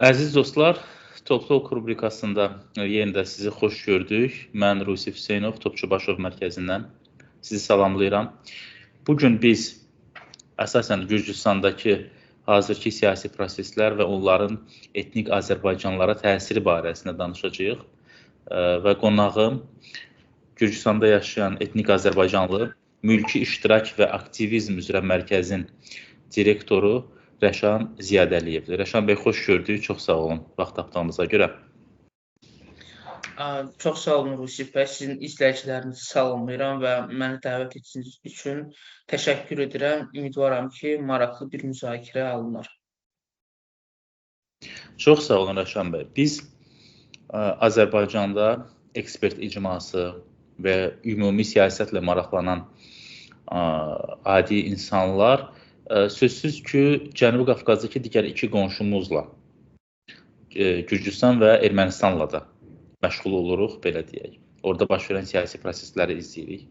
Əziz dostlar, Top Talk rubrikasında yenə də sizi xoş gördük. Mən Rusif Hüseynov, Topçubaşov mərkəzindən sizi salamlayıram. Bugün biz əsasən Gürcüstandakı hazırki siyasi proseslər və onların etnik Azərbaycanlılara təsiri barəsində danışacağıq. Və qonağım Gürcüstanda yaşayan etnik Azərbaycanlı Mülki İştirak və Aktivizm üzrə mərkəzin direktoru Rəşan Ziyadəliyevdir. Rəşan bəy, xoş gördük. Çox sağ olun vaxt tapdığınıza görə. Çox sağ olun Rusif bəy. Sizin izləyicilərinizi salamlayıram və məni dəvət etdiyiniz üçün təşəkkür edirəm. Ümidvaram ki, maraqlı bir müzakirə alınar. Çox sağ olun Rəşan bəy. Biz Azərbaycanda ekspert icması və ümumi siyasətlə maraqlanan adi insanlar sözsüz ki, Cənubi Qafqazdakı digər iki qonşumuzla, Gürcüstan və Ermənistanla da məşğul oluruq, belə deyək. Orada baş verən siyasi prosesləri izləyirik.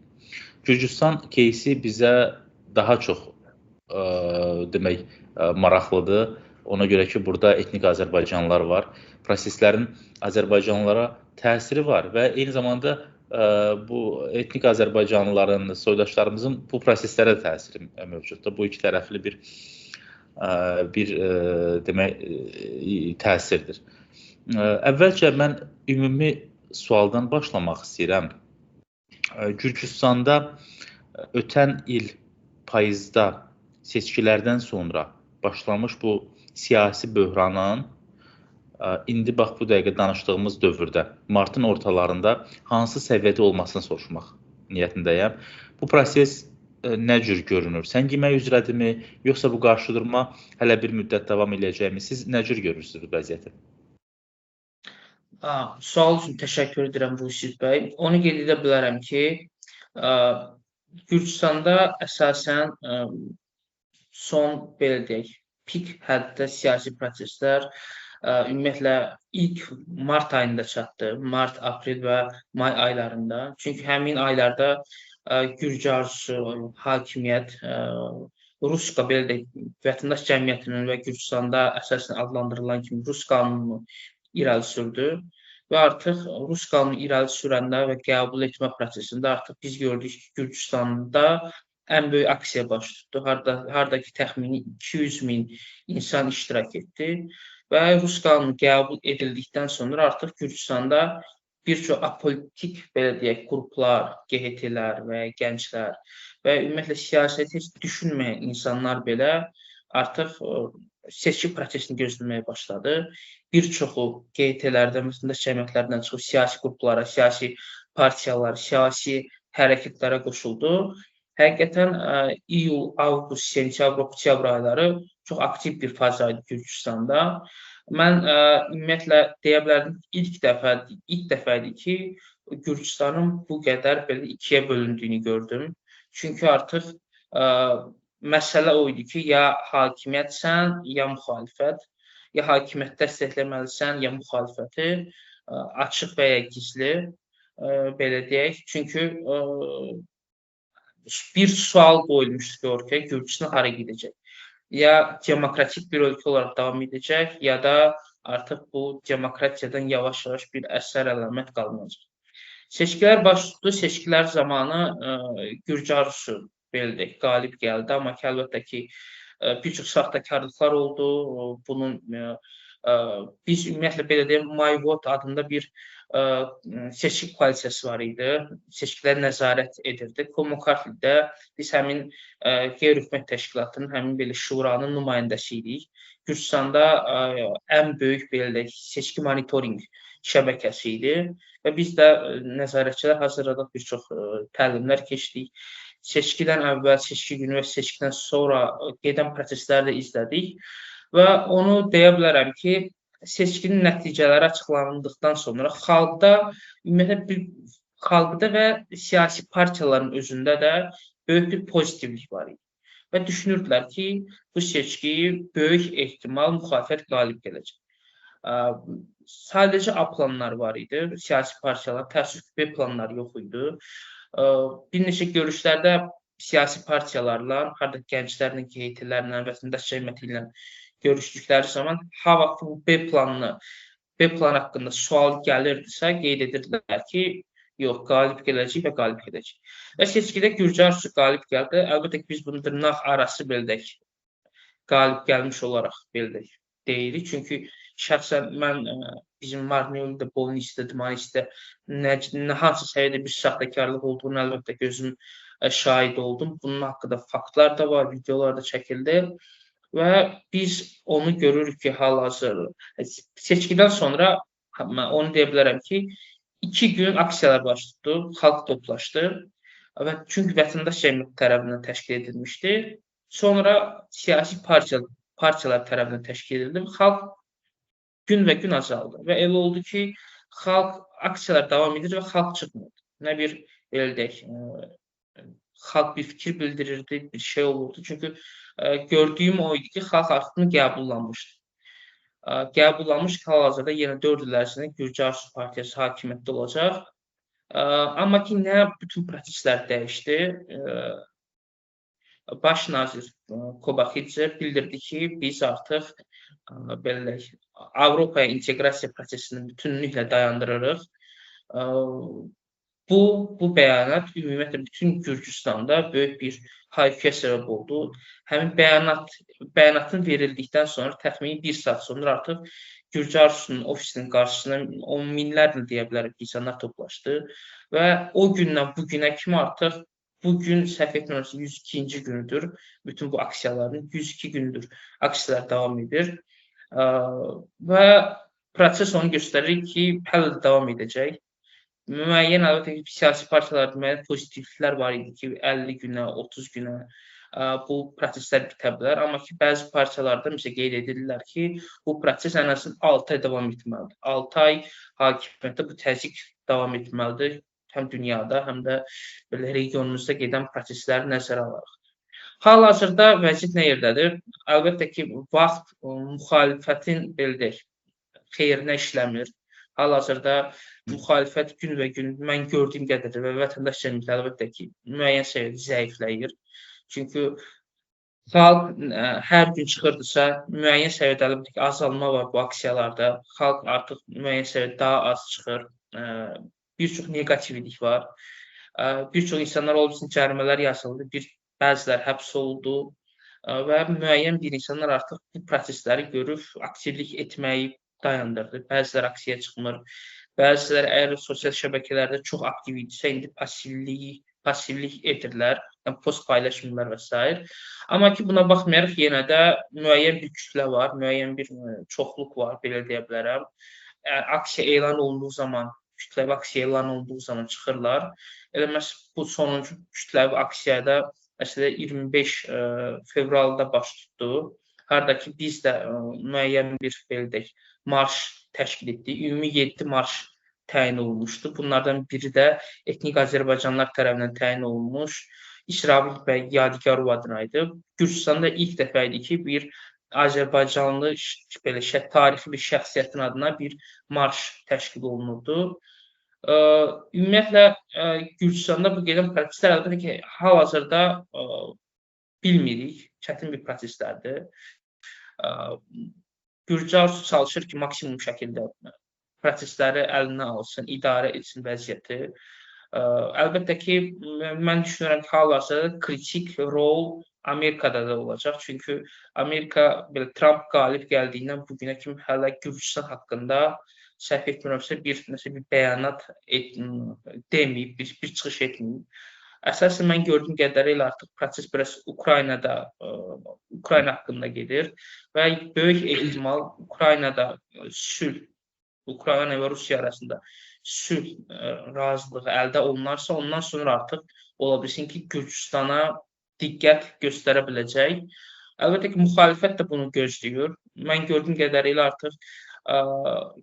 Gürcüstan кейsi bizə daha çox demək maraqlıdır. Ona görə ki, burada etnik Azərbaycanlılar var. Proseslərin Azərbaycanlılara təsiri var və eyni zamanda bu etnik Azərbaycanlıların, soydaşlarımızın bu proseslərə təsiri mövcuddur. Bu iki tərəfli bir demək təsirdir. Əvvəlcə mən ümumi sualdan başlamaq istəyirəm. Gürcüstanda ötən il payızda seçkilərdən sonra başlamış bu siyasi böhranın indi bax bu dəqiqə danışdığımız dövrdə, martın ortalarında hansı səviyyədə olmasını soruşmaq niyyətindəyəm. Bu proses nə cür görünür? Səngimək üzrədirmi, yoxsa bu qarşıdurma hələ bir müddət davam edəcəkmi? Siz nə cür görürsünüz bu vəziyyəti? Sual üçün təşəkkür edirəm Rusif bəy. Onu qeyd edə bilərəm ki, Gürcüstanda əsasən son, belə deyək, pik həddə siyasi proseslər ümumiyyətlə ilk mart ayında çatdı. Mart, aprel və may aylarında. Çünki həmin aylarda Gürcü arzusu, hakimiyyət, Ruska, belə deyək, vətəndaş cəmiyyətinin və Gürcüstanda əsasən adlandırılan kimi Rus qanunu irəli sürdü. Və artıq Rus qanunu irəli sürəndə və qəbul etmə prosesində artıq biz gördük ki, Gürcüstanda ən böyük aksiya baş tutdu. Hardakı təxmini 200 min insan iştirak etdi. Və Rus qanunu qəbul edildikdən sonra artıq Gürcüstanda bir çox apolitik, belə deyək, qruplar, QHT-lər və gənclər və ümumiyyətlə siyasəti heç düşünməyən insanlar belə artıq seçki prosesini gözləməyə başladı. Bir çoxu QHT-lərdən, vətəndaş cəmiyyətlərindən çıxıb siyasi qruplara, siyasi partiyalara, siyasi hərəkətlərə qoşuldu. Həqiqətən iyul, avqust, sentyabr, oktyabr ayları çox aktiv bir faza idi Gürcüstanda. Mən ümumiyyətlə deyə bilərdim ilk dəfə idi ki, Gürcüstanın bu qədər belə ikiyə bölündüyünü gördüm. Çünki artıq məsələ o idi ki, ya hakimiyyətsən, ya müxalifət, ya hakimiyyət dəstəkləməlisən, ya müxalifəti, açıq və ya gizli, belə deyək. Çünki bir sual qoyulmuşdu ki, ortaya Gürcüstan hara gedəcək? Ya demokratik bir ölkə olaraq davam edəcək, ya da artıq bu demokratiyadan yavaş-yavaş bir əsər əlamət qalmayacaq. Seçkilər baş tutdu. Seçkilər zamanı Gürcü arzusu, belə deyək, qalib gəldi. Amma ki, əlbəttə ki, bir çox saxtakarlıqlar oldu. Bunun biz ümumiyyətlə belə deyək, MyVote adında bir seçki koalisiyası var idi. Seçkilərə nəzarət edirdi. Komukartlidə biz həmin qeyri-hökumət təşkilatının, həmin belə şuranın nümayəndəsi idik. Gürcüstanda ən böyük belə deyək, seçki monitoring şəbəkəsi idi və biz də nəzarətçilər hazırladıq, bir çox təlimlər keçdik. Seçkidən əvvəl, seçki günü və seçkidən sonra gedən prosesləri də izlədik. Və onu deyə bilərəm ki, seçkinin nəticələri açıqlandıqdan sonra xalqda və siyasi partiyaların özündə də böyük bir pozitivlik var idi. Və düşünürdülər ki, bu seçki böyük ehtimal müxalifət qalib gələcək. Sadəcə A planlar var idi, siyasi partiyalar, təəssüf ki, B planları yox idi. Bir neçə görüşlərdə siyasi partiyalarla, harda gənclərlə, QHT-lərlə, vətəndaş cəmiyyəti ilə görüşdükləri zaman ha vaxt bu B plan haqqında sual gəlirdisə, qeyd edirdilər ki, yox, qalib gələcək və qalib gedəcək. Və seçkidə Gürcü Arzusu qalib gəldi. Əlbəttə ki, biz bunu dırnaq arası bildək, qalib gəlmiş olaraq bildək deyirik. Çünki şəxsən mən bizim Marniolda, Bolnisdə, Dmanisdə hansı səviyyədə bir saxtakarlıq olduğunu əlbəttə ki, özüm şahid oldum. Bunun haqqında faktlar da var, videolar da çəkildi və biz onu görürük ki, hal-hazırda seçkidən sonra onu deyə bilərəm ki, 2 gün aksiyalar baş tutdu, xalq toplaşdı və çünki vətəndaş cəmiyyəti tərəfindən təşkil edilmişdi. Sonra siyasi partiyalar tərəfindən təşkil edildi. Xalq gün və gün azaldı və elə oldu ki, aksiyalar davam edir və xalq çıxmırdı. Nə bir belə deyək, xalq bir fikir bildirirdi, bir şey olurdu. Çünki gördüyüm o idi ki, xalq artıq qəbullanmışdı. Qəbullanmış hal-hazırda yenə 4 il ərzində Gürcü Arzusu partiyası hakimiyyətdə olacaq. Amma ki, nə bütün proseslər dəyişdi. Baş nazir Kobaxidze bildirdi ki, biz artıq belə Avropaya inteqrasiya prosesini bütünlüklə dayandırırıq. Bu bəyanat ümumiyyətlə bütün Gürcüstanda böyük bir hay-küyə səbəb oldu. Həmin bəyanatın verildikdən sonra təxmini 1 saat sonra artıq Gürcü Arzusunun ofisinin qarşısına on minlərlə deyə bilərik insanlar toplaşdı və o gündən bu günə kimi artıq bu gün səhv etmirəmsə 102-ci gündür bütün bu aksiyaların 102 gündür aksiyalar davam edir və proses onu göstərir ki, hələ də davam edəcək. Müəyyən əlbəttə ki, siyasi partiyalarda müəyyən pozitivliklər var idi ki, 50 günə, 30 günə bu proseslər bitə bilər. Amma ki, bəzi partiyalarda məsələn qeyd edirlər ki, bu proses ən azından 6 ay davam etməlidir. 6 ay hakimiyyətdə bu təzyiq davam etməlidir. Həm dünyada, həm də belə regionumuzda gedən prosesləri nəzərə alaraq. Hal-hazırda vəziyyət nə yerdədir? Əlbəttə ki, vaxt müxalifətin belə deyək, xeyrinə işləmir. Hal-hazırda müxalifət gün və gün mən gördüyüm qədərdir və vətəndaş cəmiyyəti əlbəttə ki, müəyyən səviyyədə zəifləyir. Çünki xalq hər gün çıxırdısa, müəyyən səviyyədə əlbəttə ki, azalma var bu aksiyalarda. Xalq artıq müəyyən səviyyədə daha az çıxır. Bir çox negativlik var. Bir çox insanlar olsun cərimələr yazıldı, bəzilər həbs olundu və müəyyən bir insanlar artıq bu prosesləri görüb aktivlik etməyi dayandırdı. Bəzilər aksiyaya çıxmır. Bəzilər əgər sosial şəbəkələrdə çox aktiv idisə, indi passivlik edirlər, post paylaşımlar və s. Amma ki, buna baxmayaraq yenə də müəyyən bir kütlə var, müəyyən bir çoxluq var, belə deyə bilərəm. Aksiya elan olunduğu zaman, kütləvi aksiya elan olduğu zaman çıxırlar. Elə məhz bu sonuncu kütləvi aksiyada məsələn 25 fevralda baş tutdu. Harada ki, biz də müəyyən bir belə deyək, marş təşkil etdik. Ümumi 7 marş təyin olunmuşdu. Bunlardan biri də etnik Azərbaycanlılar tərəfindən təyin olunmuş İsrail bəy Yadigarov adına idi. Gürcüstanda ilk dəfə idi ki, bir Azərbaycanlı belə tarixi bir şəxsiyyətin adına bir marş təşkil olunurdu. Ümumiyyətlə Gürcüstanda bu gedən proseslər əlbəttə ki, hal-hazırda bilmirik, çətin bir proseslərdir. Gürcü Arzusu çalışır ki, maksimum şəkildə prosesləri əlinə alsın, idarə etsin vəziyyəti. Əlbəttə ki, mən düşünürəm ki, hal-hazırda kritik rol Amerikada da olacaq. Çünki Amerika Trump qalib gəldiyindən bu günə kimi hələ Gürcüstan haqqında səhv etmirəmsə bir bəyanat deməyib, bir çıxış etməyib. Əsasən mən gördüyüm qədərilə artıq proses biraz Ukrayna haqqında gedir və böyük ehtimal Ukraynada sülh, Ukrayna və Rusiya arasında sülh razılığı əldə olunarsa, ondan sonra artıq ola bilsin ki, Gürcüstana diqqət göstərə biləcək. Əlbəttə ki, müxalifət də bunu gözləyir. Mən gördüyüm qədərilə artıq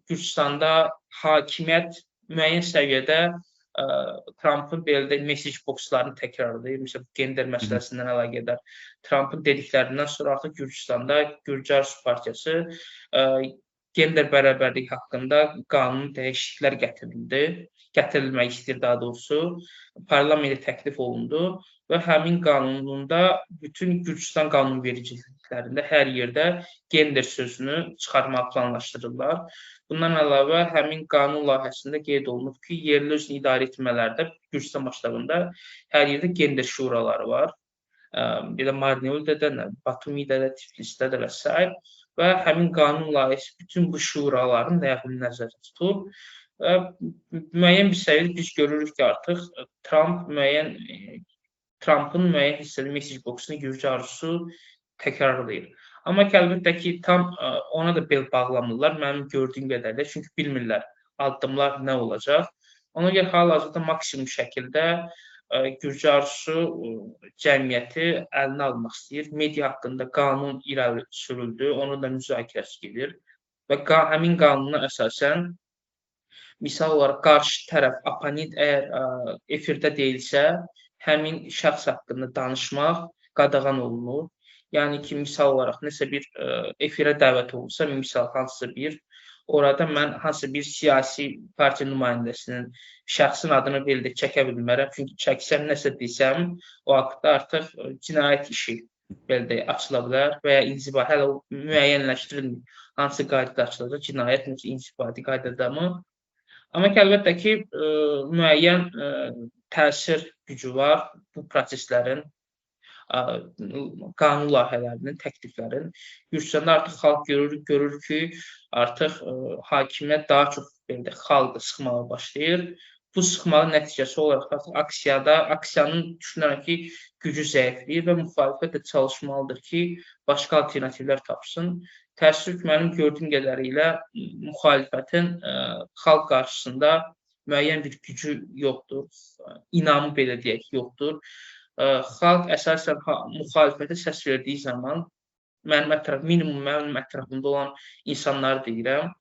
Gürcüstanda hakimiyyət müəyyən səviyyədə Trump'ın belə mesaj bokslarını təkrarlayır. Məsələn, gender məsələsindən əlaqədar Trump'ın dediklərindən sonra artıq Gürcüstanda Gürcü Arzusu partiyası gender bərabərliyi haqqında qanun dəyişikliklər gətirilmək istəyir daha doğrusu. Parlamentə təklif olundu və həmin qanununda bütün Gürcüstan qanunvericilikləri mitinglərində hər yerdə gender sözünü çıxarmağı planlaşdırırlar. Bundan əlavə, həmin qanun layihəsində qeyd olunub ki, yerli özünü idarə etmələrdə Gürcüstan başlarında hər yerdə gender şuraları var. Bir də Marneuldə də, Batumidə də, Tiflisdə də və s. Və həmin qanun layihəsi bütün bu şuraların layihəsini nəzərdə tutur. Və müəyyən bir səviyyədə biz görürük ki, artıq Trumpın müəyyən hissəli message boxunu Gürcü arzusu təkrarlayır. Amma ki, əlbəttə ki, tam ona da bel bağlamırlar, mənim gördüyüm qədərlə, çünki bilmirlər addımlar nə olacaq. Ona görə hal-hazırda maksimum şəkildə Gürcü arzusu cəmiyyəti əlinə almaq istəyir. Media haqqında qanun irəli sürüldü, onun da müzakirəsi gedir və həmin qanuna əsasən misal olaraq qarşı tərəf, opponent əgər efirdə deyilsə, həmin şəxs haqqında danışmaq qadağan olunur. Yəni ki, misal olaraq nəsə bir efirə dəvət olunsa, misal hansısa bir, orada mən hansısa bir siyasi partiya nümayəndəsinin şəxsin adını belə çəkə bilmərəm. Çünki çəksəm, nəsə desəm, o haqda artıq cinayət işi belə açıla bilər və ya inzibati hələ müəyyənləşdirilmir. Hansı qaydada açılacaq, cinayət inzibati qaydada mı? Amma ki, əlbəttə ki, müəyyən təsir gücü var bu proseslərin, qanun layihələrinin, təkliflərin. Gürcüstanda artıq xalq görür ki, artıq hakimiyyət daha çox xalqı sıxmağa başlayır. Bu sıxmanın nəticəsi olaraq artıq aksiyanın düşünürəm ki, gücü zəifləyir və müxalifət də çalışmalıdır ki, başqa alternativlər tapsın. Təəssüf ki, mənim gördüyüm qədərilə müxalifətin xalq qarşısında müəyyən bir gücü yoxdur, inamı belə deyək yoxdur. Xalq əsasən müxalifətə səs verdiyi zaman minimum mənim ətrafımda olan insanları deyirəm,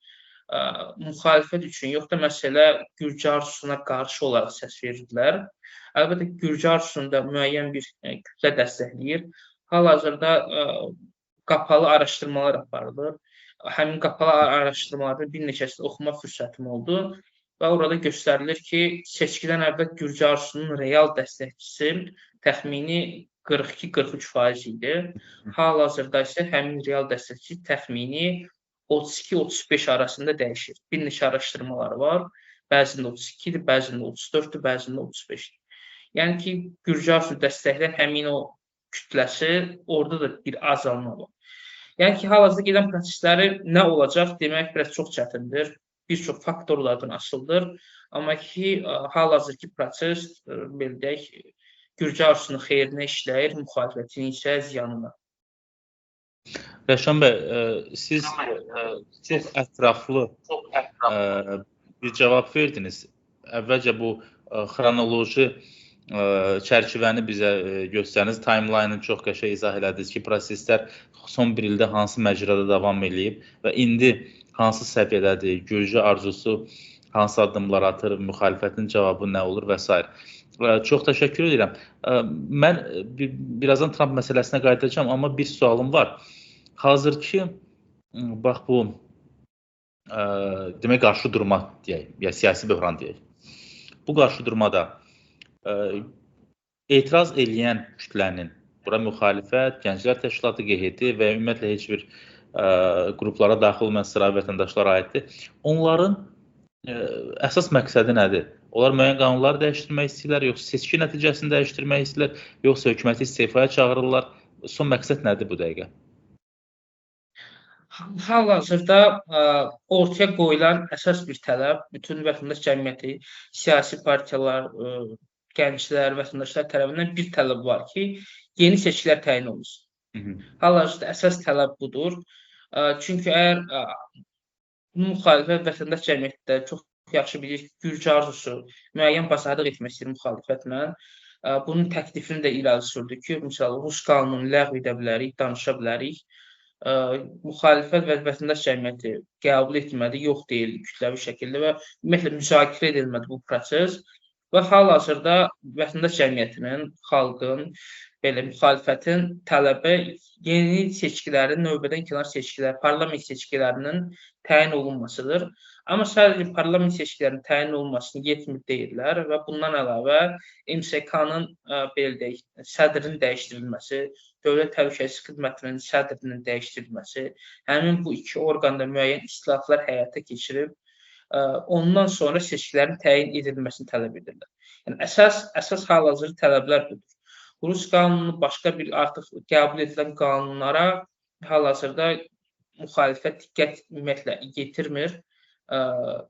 müxalifət üçün yox da məsələ Gürcü arzusuna qarşı olaraq səs verirdilər. Əlbəttə Gürcü arzusunda müəyyən bir kütlə dəstəkləyir. Hal-hazırda qapalı araşdırmalar aparılır. Həmin qapalı araşdırmalarda bir neçəsini oxuma fürsətim oldu və orada göstərilir ki, seçkidən əvvəl Gürcü arzusunun real dəstəkçisi təxmini 42-43% idi. Hal-hazırda isə həmin real dəstəkçi təxmini 32-35 arasında dəyişir. Bir neçə araşdırmalar var. Bəzində 32-dir, bəzində 34-dür, bəzində 35-dir. Yəni ki, Gürcü arzusu dəstəkləyən həmin o kütləsi, orada da bir azalma var. Yəni ki, hal-hazırda gedən prosesləri nə olacaq demək biraz çox çətindir. Bir çox faktorlardan asılıdır. Amma ki, hal-hazırki proses, belə deyək, Gürcü arzusunun xeyrinə işləyir, müxalifətin isə ziyanına. Rəşan bəy, siz çox ətraflı bir cavab verdiniz. Əvvəlcə bu xronoloji çərçivəni bizə göstərdiniz, timeline'ı çox qəşəng izah elədiniz ki, proseslər son bir ildə hansı məcrada davam eləyib və indi hansı səviyyədədir, Gürcü arzusu hansı addımlar atır, müxalifətin cavabı nə olur və s. Çox təşəkkür edirəm. Mən birazdan Trump məsələsinə qayıdacağam, amma bir sualım var. Hazırki, bax bu, demək qarşı durma deyək, ya siyasi böhran deyək. Bu qarşı durmada etiraz eləyən kütlənin, bura müxalifət, Gənclər Təşkilatı, QHT və ümumiyyətlə heç bir qruplara daxil olmayan sıra vətəndaşlara aiddir. Onların əsas məqsədi nədir? Onlar müəyyən qanunları dəyişdirmək istəyirlər, yoxsa seçki nəticəsini dəyişdirmək istəyirlər, yoxsa hökuməti istifaya çağırırlar? Son məqsəd nədir bu dəqiqə? Hal-hazırda ortaya qoyulan əsas bir tələb, bütün vətəndaş cəmiyyəti, siyasi partiyalar, gənclər, vətəndaşlar tərəfindən bir tələb var ki, yeni seçkilər təyin olunsun. Hal-hazırda əsas tələb budur. Çünki əgər müxalifət vətəndaş cəmiyyətdə çox yaxşı bilir ki, Gürcü arzusu müəyyən bazarlıq etmək istəyir müxalifətlə. Bunun təklifini də irəli sürdü ki, məsələn, Rus qanununu ləğv edə bilərik, danışa bilərik. Müxalifət və vətəndaş cəmiyyəti qəbul etmədi, yox deyildi kütləvi şəkildə və ümumiyyətlə müzakirə edilmədi bu proses və hal-hazırda vətəndaş cəmiyyətinin, xalqın, belə müxalifətin tələbi yeni seçkilərin, növbədən kənar seçkilər, parlament seçkilərinin təyin olunmasıdır. Amma sadəcə parlament seçkilərinin təyin olunmasını yetmir deyirlər və bundan əlavə MSK-nın belə deyək, sədrinin dəyişdirilməsi, Dövlət Təhlükəsizlik Xidmətinin sədrinin dəyişdirilməsi, həmin bu iki orqanda müəyyən islahatlar həyata keçirib, ondan sonra seçkilərin təyin edilməsini tələb edirlər. Yəni əsas hal-hazırda tələblər budur. Rus qanunu başqa bir artıq qəbul edilən qanunlara hal-hazırda müxalifət diqqət ümumiyyətlə yetirmir.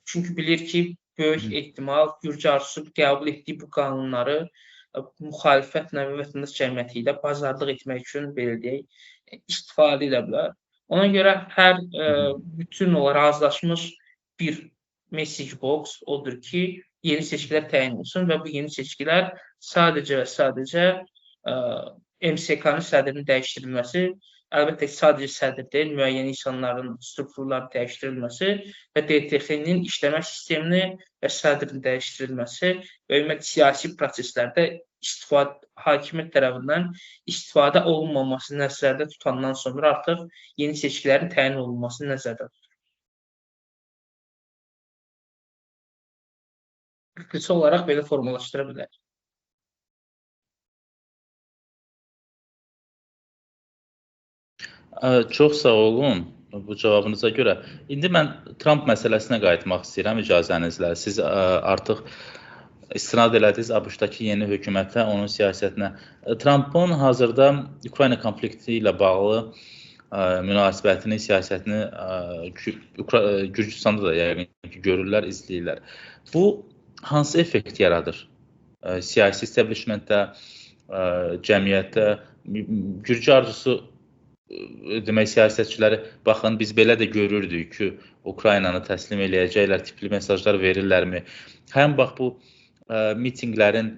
Çünki bilir ki, böyük ehtimal Gürcü arzusu qəbul etdiyi bu qanunları müxalifətlə və vətəndaş cəmiyyəti ilə bazarlıq etmək üçün belə deyək, istifadə edə bilər. Ona görə hər bütün olaraq razılaşmış bir message box odur ki, yeni seçkilər təyin olsun və bu yeni seçkilər sadəcə və sadəcə MSK-nın sədrinin dəyişdirilməsi, əlbəttə sadəcə sədr deyil, müəyyən insanların strukturların dəyişdirilməsi və DTX-nin işləmə sistemini və sədrin dəyişdirilməsi və ümumiyyətlə siyasi proseslərdə hakimiyyət tərəfindən istifadə olunmaması nəzərdə tutandan sonra artıq yeni seçkilərin təyin olunması nəzərdə tutulur. Qısa olaraq belə formalaşdıra bilər. Çox sağ olun bu cavabınıza görə. İndi mən Trump məsələsinə qayıtmaq istəyirəm icazənizlə. Siz artıq istinad elədiniz ABŞ-dakı yeni hökumətə, onun siyasətinə. Trumpın hazırda Ukrayna konflikti ilə bağlı münasibətini, siyasətini Gürcüstanda da yəqin ki, görürlər, izləyirlər. Bu hansı effekt yaradır? Siyasi establishmentdə, cəmiyyətdə, Gürcü arzusu demək siyasətçiləri, baxın biz belə də görürdük ki, Ukraynanı təslim eləyəcəklər, tipli mesajlar verirlərmi? Həm bax bu mitinqlərin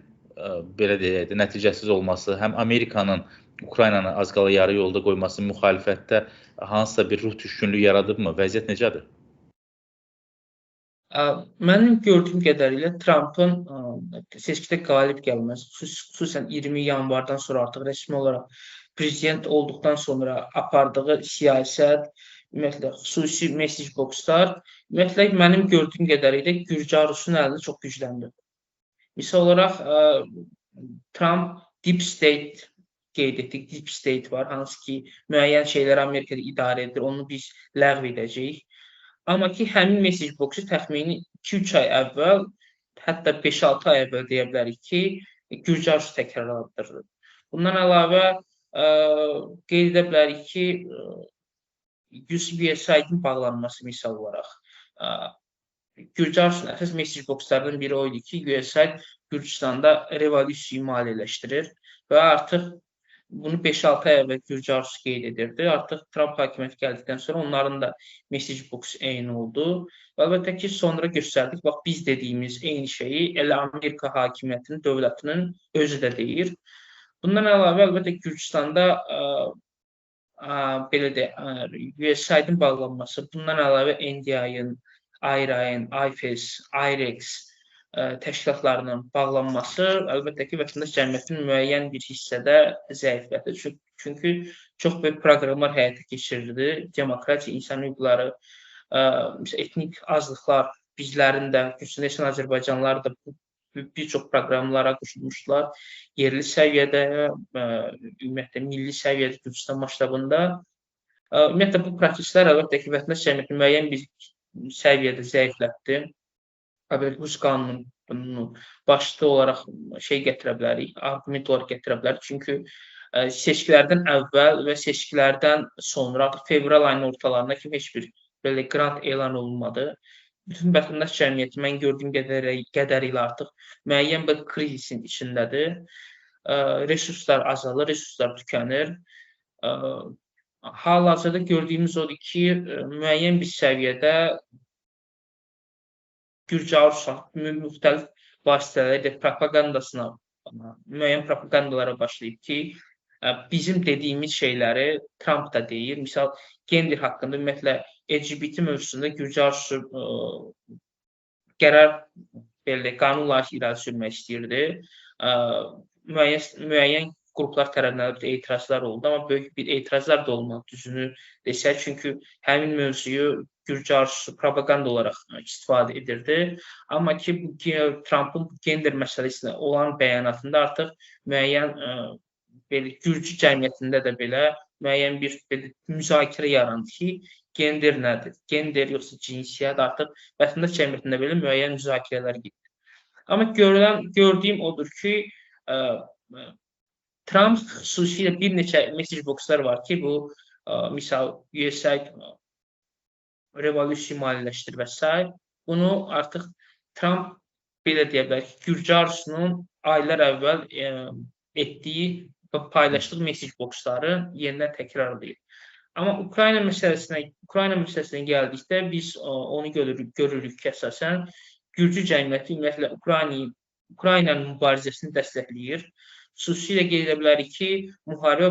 belə deyək, nəticəsiz olması, həm Amerikanın Ukraynanı az qala yarı yolda qoyması müxalifətdə hansısa bir ruh düşkünlüyü yaradıbmı? Vəziyyət necədir? Mənim gördüyüm qədərilə Trumpın seçkidə qalib gəlməsi, xüsusən 20 yanvardan sonra artıq rəsmi olaraq prezident olduqdan sonra apardığı siyasət, ümumiyyətlə xüsusi message boxlar, ümumiyyətlə mənim gördüyüm qədərilə Gürcü arzusunun əlini çox gücləndirdi. Misal olaraq Trump Deep State qeyd etdik, Deep State var, hansı ki müəyyən şeyləri Amerikada idarə edir, onu biz ləğv edəcəyik. Amma ki həmin message boxu təxmini 2-3 ay əvvəl, hətta 5-6 ay əvvəl deyə bilərik ki, Gürcü arzusu təkrarlandırılır. Bundan əlavə qeyd edə bilərik ki, USAID-in bağlanması misal olaraq. Gürcü arzusunun əsas message boxlarından biri o idi ki, USAID Gürcüstanda revolüsiyanı maliyyələşdirir və artıq bunu 5-6 ay əvvəl Gürcü arzusu qeyd edirdi. Artıq Trump hakimiyyəti gəldikdən sonra onların da message box eyni oldu. Və əlbəttə ki, sonra göstərdik, bax biz dediyimiz eyni şeyi elə Amerika hakimiyyətinin, dövlətinin özü də deyir. Bundan əlavə, əlbəttə Gürcüstanda belə deyək, USAID-in bağlanması, bundan əlavə NDI-in, IRA-in, IFES, IREX təşkilatlarının bağlanması, əlbəttə ki, vətəndaş cəmiyyətinin müəyyən bir hissədə zəiflədir. Çünki çox böyük proqramlar həyata keçirildi. Demokratiya, insan hüquqları, etnik azlıqlar, bizlərin də, Gürcüstanda yaşayan Azərbaycanlılar da bir çox proqramlara qoşulmuşdular. Yerli səviyyədə, ümumiyyətlə milli səviyyədə, Gürcüstan masştabında. Ümumiyyətlə bu proseslər əlbəttə ki, vətəndaş cəmiyyətini müəyyən bir səviyyədə zəiflətdi. Rus qanununu başlı olaraq gətirə bilərik, argument olaraq gətirə bilərik. Çünki seçkilərdən əvvəl və seçkilərdən sonra, artıq fevral ayının ortalarında kimi heç bir belə qrant elan olunmadı. Bütün vətəndaş cəmiyyəti mən gördüyüm qədərilə artıq müəyyən bir krizisin içindədir. Resurslar azalır, resurslar tükənir. Hal-hazırda gördüyümüz odur ki, müəyyən bir səviyyədə Gürcü arzusu müxtəlif vasitələrlə propagandasına, müəyyən propagandalara başlayıb ki, bizim dediyimiz şeyləri Trump da deyir. Misal, gender haqqında, ümumiyyətlə, LGBT mövzusunda Gürcü arzusu qərar, qanun layihəsi irəli sürmək istəyirdi. Müəyyən qruplar tərəfindən etirazlar oldu, amma böyük bir etirazlar da olmadı, düzünü desək. Çünki həmin mövzuyu gürcü arzusu propaganda olaraq istifadə edirdi. Amma ki, Trumpın gender məsələsinə olan bəyanatında artıq müəyyən belə gürcü cəmiyyətində də belə müəyyən bir belə müzakirə yarandı ki, gender nədir? Gender yoxsa cinsiyyət artıq vətəndaş cəmiyyətində belə müəyyən müzakirələr gedir. Amma gördüyüm odur ki, Trump xüsusilə bir neçə mesaj bokslar var ki, bu misal USA revolyusiya maliyyələşdir və s. Bunu artıq Trump belə deyə bilər ki, gürcü arzusunun aylar əvvəl etdiyi və paylaşdığı mesaj boksları yenidən təkrarlayır. Amma Ukrayna məsələsinə gəldikdə biz onu görürük ki, əsasən gürcü cəmiyyəti ümumiyyətlə Ukraynanın mübarizəsini dəstəkləyir. Xüsusilə qeyd edə bilərik ki, müharibə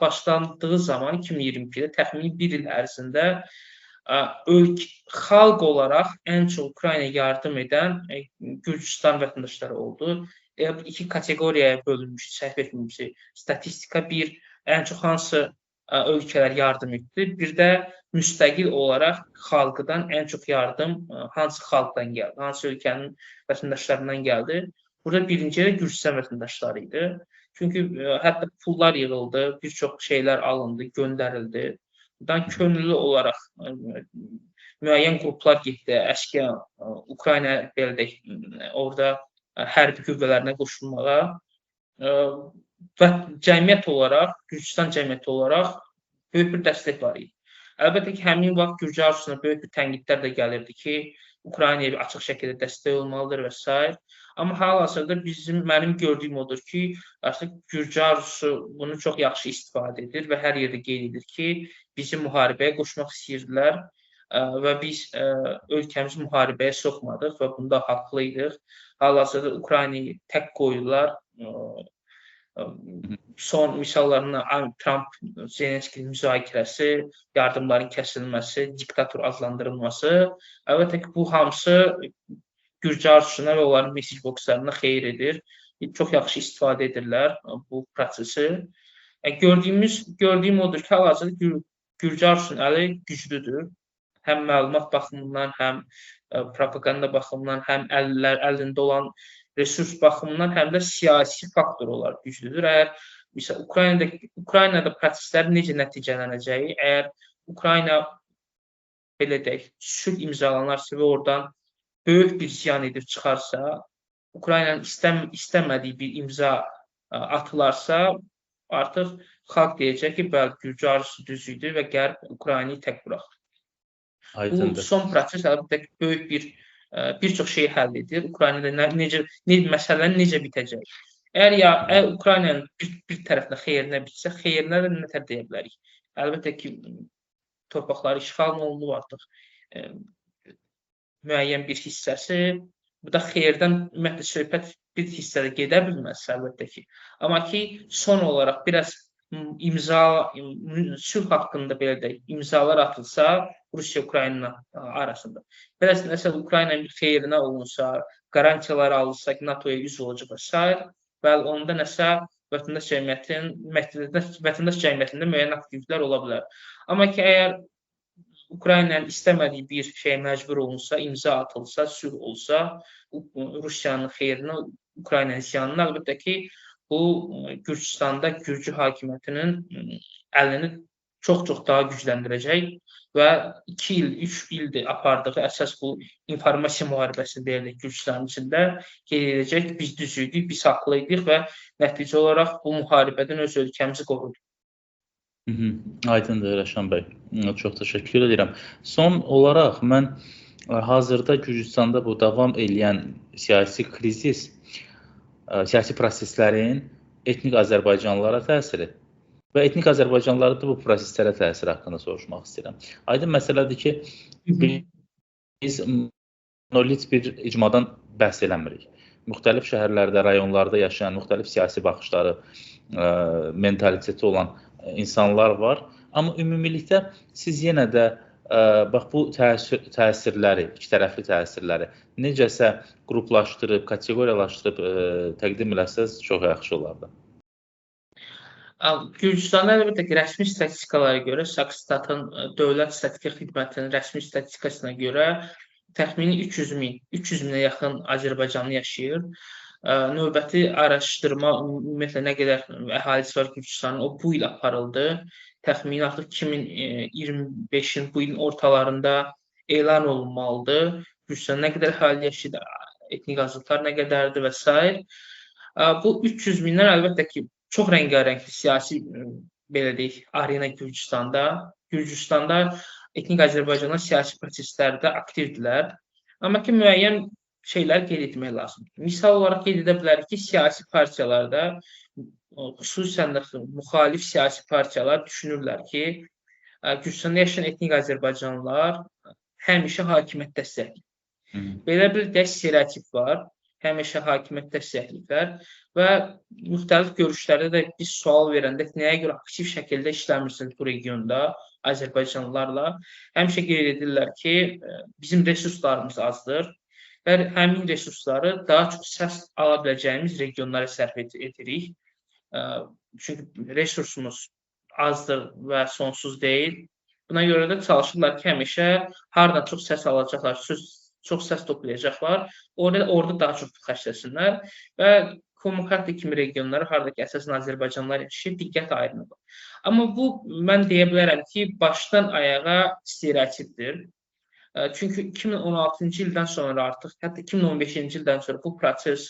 başlandığı zaman 2022-də təxmini bir il ərzində xalq olaraq ən çox Ukraynaya yardım edən Gürcüstan vətəndaşları oldu. İki kateqoriyaya bölünmüş, səhv etmirəmsə, statistika bir, ən çox hansı ölkələr yardım etdi, bir də müstəqil olaraq xalqdan ən çox yardım hansı xalqdan gəldi, hansı ölkənin vətəndaşlarından gəldi. Burada birinci də Gürcüstan vətəndaşları idi. Çünki hətta pullar yığıldı, bir çox şeylər alındı, göndərildi. Buradan könüllü olaraq müəyyən qruplar getdi, əskər Ukrayna belə deyək, orada hərbi qüvvələrinə qoşulmağa və cəmiyyət olaraq, Gürcüstan cəmiyyəti olaraq böyük bir dəstək var idi. Əlbəttə ki, həmin vaxt Gürcü arzusuna böyük bir tənqidlər də gəlirdi ki, Ukraynaya bir açıq şəkildə dəstək olmalıdır və s. Amma hal-hazırda mənim gördüyüm odur ki, artıq Gürcü arzusu bunu çox yaxşı istifadə edir və hər yerdə qeyd edir ki, bizi müharibəyə qoşmaq istəyirdilər və biz ölkəmizi müharibəyə soxmadıq və bunda haqlıydıq. Hal-hazırda Ukraynayı tək qoydular. Son misallarından Trump-Zelenski müzakirəsi, yardımların kəsilməsi, diktator adlandırılması. Əlbəttə ki, bu hamısı Gürcü arzusuna və onların mesaj bokslarına xeyir edir. Çox yaxşı istifadə edirlər bu prosesi. Gördüyüm odur ki, hal-hazırda Gürcü arzusunun əli güclüdür. Həm məlumat baxımından, həm propaganda baxımından, həm əlində olan resurs baxımından, həm də siyasi faktor olaraq güclüdür. Əgər məsələn Ukraynada proseslər necə nəticələnəcəyi, əgər Ukrayna belə deyək, sülh imzalanarsa və oradan böyük bir ziyan edib çıxarsa, Ukraynanın istəmədiyi bir imza atılarsa, artıq xalq deyəcək ki, bəli, Gürcü arzusu düz idi və Qərb Ukraynayı tək buraxdı. Bu son proses əlbəttə ki, böyük bir çox şeyi həll edir. Ukraynada məsələlərin necə bitəcək? Əgər Ukraynanın bir tərəfində xeyrinə bitsə, xeyrinə də nə deyə bilərik? Əlbəttə ki, torpaqları işğal olunub artıq müəyyən bir hissəsi. Bu da xeyirdən ümumiyyətlə söhbət bir hissədə gedə bilməz, əlbəttə ki. Amma ki, son olaraq biraz sülh haqqında belə deyək, imzalar atılsa Rusiya-Ukrayna arasında. Biraz məsələn, Ukraynanın bir xeyrinə olunsa, qarantiyalar alınsa ki, NATO-ya üzv olacaq və s. Bəli, onda nəsə vətəndaş cəmiyyətində müəyyən aktivliklər ola bilər. Amma ki, əgər Ukraynanın istəmədiyi bir şeyə məcbur olunsa, imza atılsa, sülh olsa, Rusiyanın xeyrinə, Ukraynanın ziyanına, əlbəttə ki, bu Gürcüstanda Gürcü hakimiyyətinin əlini çox-çox daha gücləndirəcək və 2 il, 3 ildir apardığı əsas bu informasiya müharibəsi deyilir Gürcüstanın içində qeyd edəcək, biz düz idik, biz haqlıydıq və nəticə olaraq bu müharibədən öz ölkəmizi qoruduq. Aydındır Rəşan bəy. Çox təşəkkür edirəm. Son olaraq mən hazırda Gürcüstanda bu davam edən siyasi krizis, siyasi proseslərin etnik Azərbaycanlılara təsiri və etnik Azərbaycanlıların da bu proseslərə təsiri haqqında soruşmaq istəyirəm. Aydın məsələdir ki, biz monolit bir icmadan bəhs eləmirik. Müxtəlif şəhərlərdə, rayonlarda yaşayan, müxtəlif siyasi baxışları, mentaliteti olan insanlar var. Amma ümumilikdə siz yenə də bax bu təsirləri, ikitərəfli təsirləri necəsə qruplaşdırıb, kateqoriyalaşdırıb təqdim eləsəz çox yaxşı olardı. Gürcüstanda əlbəttə ki, rəsmi statistikalara görə, Sakstatın Dövlət Statistika Xidmətinin rəsmi statistikasına görə təxmini 300 minə yaxın azərbaycanlı yaşayır. Növbəti araşdırma ümumiyyətlə nə qədər əhalisi var Gürcüstanın, o bu il aparıldı. Təxmini artıq 2025-in bu ilin ortalarında elan olunmalıdır. Gürcüstanda nə qədər əhali yaşayır, etnik azlıqlar nə qədərdir və s. Bu 300 mindən əlbəttə ki, çox rəngarəngli siyasi, belə deyək, arena Gürcüstanda. Gürcüstanda etnik Azərbaycanlar siyasi proseslərdə aktivdirlər. Amma ki, müəyyən şeylər qeyd etmək lazımdır. Misal olaraq qeyd edə bilərik ki, siyasi partiyalarda, xüsusən də müxalif siyasi partiyalar düşünürlər ki, Gürcüstanda yaşayan etnik Azərbaycanlılar həmişə hakimiyyət dəstəkləyir. Belə bir stereotip var. Həmişə hakimiyyət dəstəkləyirlər və müxtəlif görüşlərdə də biz sual verəndə nəyə görə aktiv şəkildə işləmirsiniz bu regionda Azərbaycanlılarla, həmişə qeyd edirlər ki, bizim resurslarımız azdır və həmin resursları daha çox səs ala biləcəyimiz regionlara sərf edirik. Çünki resursumuz azdır və sonsuz deyil. Buna görə də çalışırlar ki, həmişə hardan çox səs alacaqlar, çox səs toplayacaqlar, orada daha çox xərcləsinlər və Komukartli kimi regionlara, haradakı əsasən Azərbaycanlılar yaşayır, diqqət ayırmır. Amma bu, mən deyə bilərəm ki, başdan ayağa stereotipdir. Çünki 2016-cı ildən sonra artıq, hətta 2015-ci ildən sonra bu proses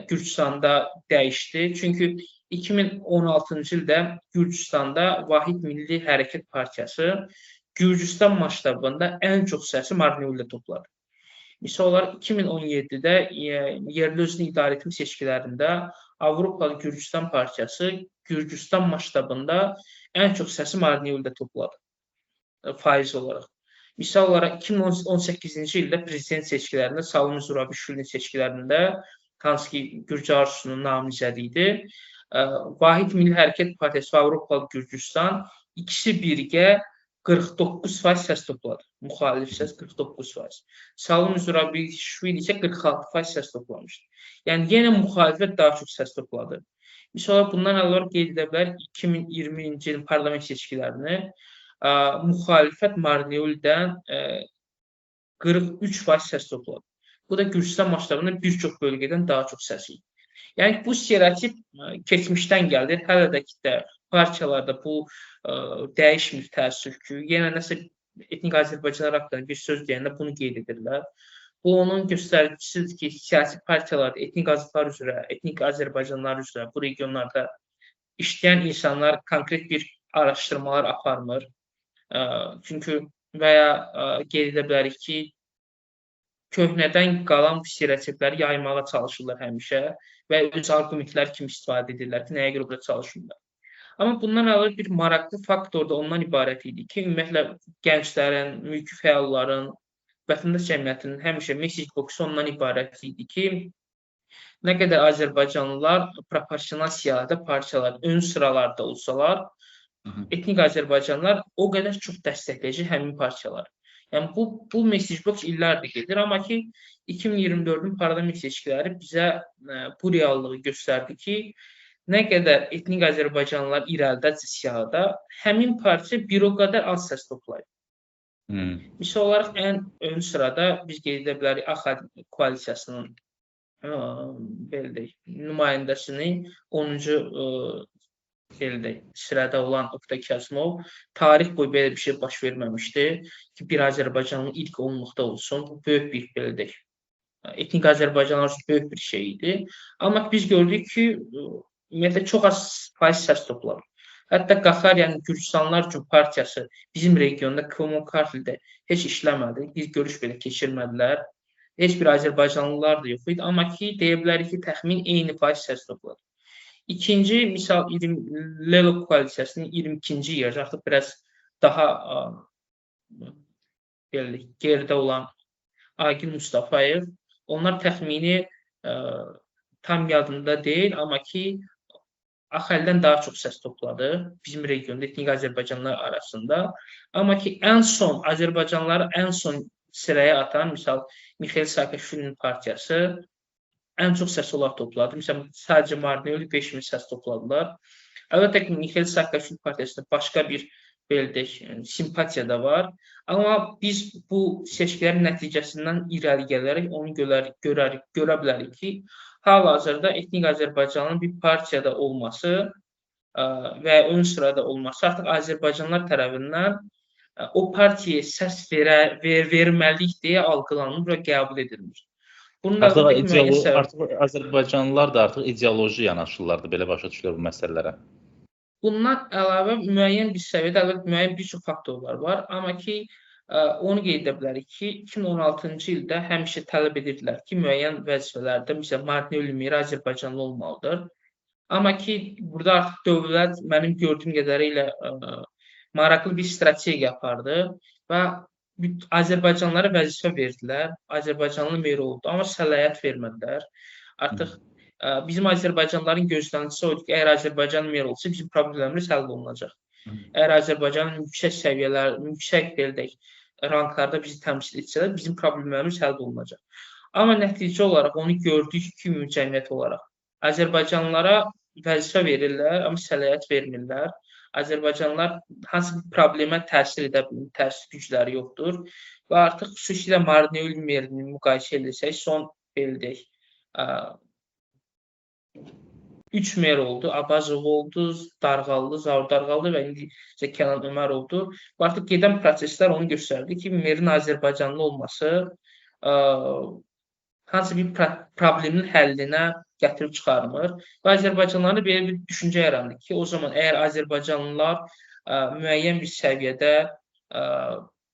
Gürcüstanda dəyişdi. Çünki 2016-cı ildə Gürcüstanda Vahid Milli Hərəkət Partiyası Gürcüstan masştabında ən çox səsi Marneullə topladı. Misal olaraq 2017-də yerli özünü idarə etmə seçkilərində Avropalı Gürcüstan Partiyası Gürcüstan masştabında ən çox səsi Marneullə topladı faiz olaraq. Misal olaraq 2018-ci ildə prezident seçkilərində Salome Zurabishvilinin seçkilərində, hansı ki Gürcü Arzusunun namizədi idi, Vahid Milli Hərəkət Partiyası və Avropalı Gürcüstan ikisi birgə 49% səs topladı. Müxalif səs 49%. Salome Zurabishvili isə 46% səs toplamışdı. Yəni, yenə müxalifət daha çox səs topladı. Misal, bundan əlavə qeyd edə bilərik 2020-ci ilin parlament seçkilərini müxalifət Marneuldən 43% səs topladı. Bu da Gürcüstan masştabında bir çox bölgədən daha çox səs idi. Yəni, bu stereotip keçmişdən gəldi. Hələ də ki də partiyalarda bu dəyişmir təəssüf ki, yenə nəsə etnik Azərbaycanlar haqqında bir söz deyəndə bunu qeyd edirlər. Bu, onun göstəricisidir ki, siyasi partiyalarda etnik azlıqlar üzrə, etnik Azərbaycanlar üzrə bu regionlarda işləyən insanlar konkret bir araşdırmalar aparmır. Çünki və ya qeyd edə bilərik ki, köhnədən qalan stereotipləri yaymağa çalışırlar həmişə və öz arqumentlər kimi istifadə edirlər ki, nəyə görə burada çalışırlar. Amma bundan əlavə bir maraqlı faktor da ondan ibarət idi ki, ümumiyyətlə gənclərin, mülki fəalların, vətəndaş cəmiyyətinin həmişə message boxu ondan ibarət idi ki, nə qədər Azərbaycanlılar proporsional siyahıda partiyalar ön sıralarda olsalar, etnik Azərbaycanlılar o qədər çox dəstəkləyəcək həmin partiyalar. Yəni, bu message box illərdir gedir, amma ki, 2024-ün parlament seçkiləri bizə bu reallığı göstərdi ki, nə qədər etnik Azərbaycanlılar irəlidədirsə siyahıda, həmin partiya bir o qədər az səs toplayır. Misal olaraq ən ön sırada biz qeyd edə bilərik AXAD koalisiyasının nümayəndəsini 10-cu sırada olan Oqtay Kazımov tarix boyu belə bir şey baş verməmişdi ki, bir Azərbaycanlı ilk onluqda olsun. Bu böyük bir belə deyək. Etnik Azərbaycanlar üçün böyük bir şey idi. Amma biz gördük ki, ümumiyyətlə çox az faiz səs topladı. Hətta Qaxaryanın Gürcüstanlılar üçün partiyası bizim regionda Komukartlidə heç işləmədi. Bir görüş belə keçirmədilər. Heç bir Azərbaycanlılar da yox idi. Amma ki, deyə bilərik ki, təxmin eyni faiz səs topladı. İkinci, misal, Lelo koalisiyasının 22-ci yerdə artıq biraz daha geridə olan Agil Mustafayev, onlar təxmini tam yadında deyil, amma ki, AXL-dən daha çox səs topladı bizim regionda etnik Azərbaycanlılar arasında. Amma ki, ən son Azərbaycanlıları ən son sıraya atan, misal, Mixail Saakashvilinin partiyası ən çox səs onlar topladı. Məsələn, sadəcə Martinelli 5000 səs topladılar. Əlbəttə ki, Mikhail Saakashvili partiyasında başqa bir belə deyək, simpatiya da var. Amma biz bu seçkilərin nəticəsindən irəli gələrək onu görə bilərik ki, hal-hazırda Etnik Azərbaycanın bir partiyada olması və ön sırada olması artıq Azərbaycanlılar tərəfindən o partiyaya səs verməliyik deyə algılanır və qəbul edilir. Artıq Azərbaycanlılar da artıq ideoloji yanaşırlardı, belə başa düşürlər bu məsələlərə. Bundan əlavə müəyyən bir səviyyədə müəyyən bir çox faktorlar var, amma ki onu qeyd edə bilərik ki, 2016-cı ildə həmişə tələb edirdilər ki, müəyyən vəzifələrdə, məsələn, Martinelli Miri Azərbaycanlı olmalıdır. Amma ki, burada artıq dövlət mənim gördüyüm qədərilə maraqlı bir strategiya apardı və Azərbaycanlılara vəzifə verdilər. Azərbaycanlı meri oldu, amma səlahiyyət vermədilər. Artıq bizim Azərbaycanlıların gözləntisi o idi ki, əgər Azərbaycan meri olsa, bizim problemlərimiz həll olunacaq. Əgər Azərbaycanın yüksək səviyyələr, yüksək belədək ranklarda bizi təmsil etsələr, bizim problemlərimiz həll olunacaq. Amma nəticə olaraq onu gördük ki, cəmiyyət olaraq Azərbaycanlılara vəzifə verirlər, amma səlahiyyət vermirlər. Azərbaycanlılar hansı bir problemə təsir edə bilir, təsir gücləri yoxdur və artıq xüsusilə Martinelli merini müqayisə edirsək, son belə deyək, 3 mer oldu, Abazov oldu, Darğalı, Zaur Darğalı və indi Kənan Ömər oldu. Və artıq gedən proseslər onu göstərdi ki, merin Azərbaycanlı olması hansı bir problemin həllinə gətirib çıxarmır. Və Azərbaycanlılarda belə bir düşüncə yarandı ki, o zaman əgər Azərbaycanlılar müəyyən bir səviyyədə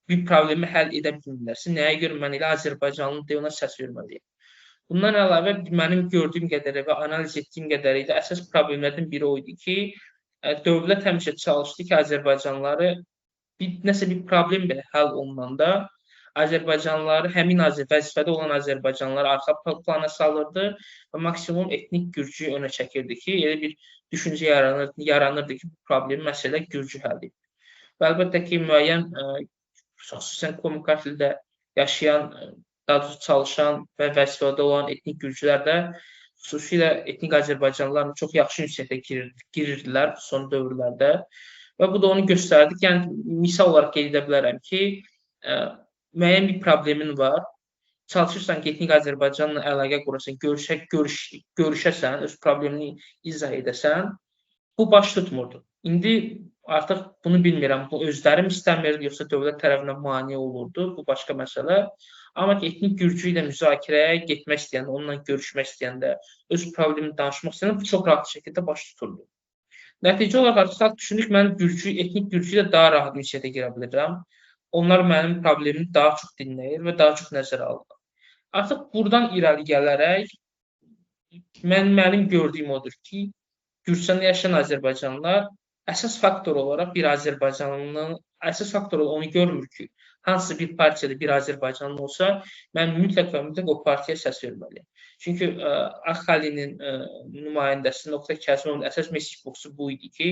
bir problemi həll edə bilmirlərsə, nəyə görə mən elə Azərbaycanlı deyə ona səs verməliyəm? Bundan əlavə mənim gördüyüm qədərilə və analiz etdiyim qədərilə əsas problemlərdən biri o idi ki, dövlət həmişə çalışdı ki, Azərbaycanlıları nəsə bir problem belə həll olunanda Azərbaycanlıları, həmin vəzifədə olan Azərbaycanlıları arxa plana salırdı və maksimum etnik gürcü önə çəkirdi ki, elə bir düşüncə yaranırdı ki, bu problemi məsələ gürcü həll edir. Və əlbəttə ki, müəyyən xüsusən Komukafildə yaşayan, daha doğrusu çalışan və vəzifədə olan etnik gürcülər də xüsusilə etnik Azərbaycanlılarla çox yaxşı ünsiyyətə girirdilər son dövrlərdə və bu da onu göstərdi ki, yəni misal olaraq qeyd edə bilərəm ki, müəyyən bir problemin var, çalışırsan ki, etnik Azərbaycanla əlaqə qurasan, görüşəsən, öz problemini izah edəsən, bu baş tutmurdu. İndi artıq bunu bilmirəm, bu özlərim istəmirdi, yoxsa dövlət tərəfindən mane olurdu, bu başqa məsələ. Amma ki, etnik gürcü ilə müzakirəyə getmək istəyəndə, onunla görüşmək istəyəndə, öz problemini danışmaq istəyəndə bu çox rahat şəkildə baş tuturdu. Nəticə olaraq artıq düşündük, mən etnik gürcü ilə daha rahat ünsiyyətə girə bilirəm. Onlar mənim problemimi daha çox dinləyir və daha çox nəzərə alırlar. Artıq buradan irəli gələrək mənim gördüyüm odur ki, Gürcüstanda yaşayan Azərbaycanlılar əsas faktor olaraq bir Azərbaycanlının, əsas faktor olaraq onu görmür ki, hansısa bir partiyada bir Azərbaycanlı olsa, mən mütləq və mütləq o partiyaya səs verməliyəm. Çünki Axalinin nümayəndəsi Nöqtə Kəsimovun əsas mesaj boxu bu idi ki,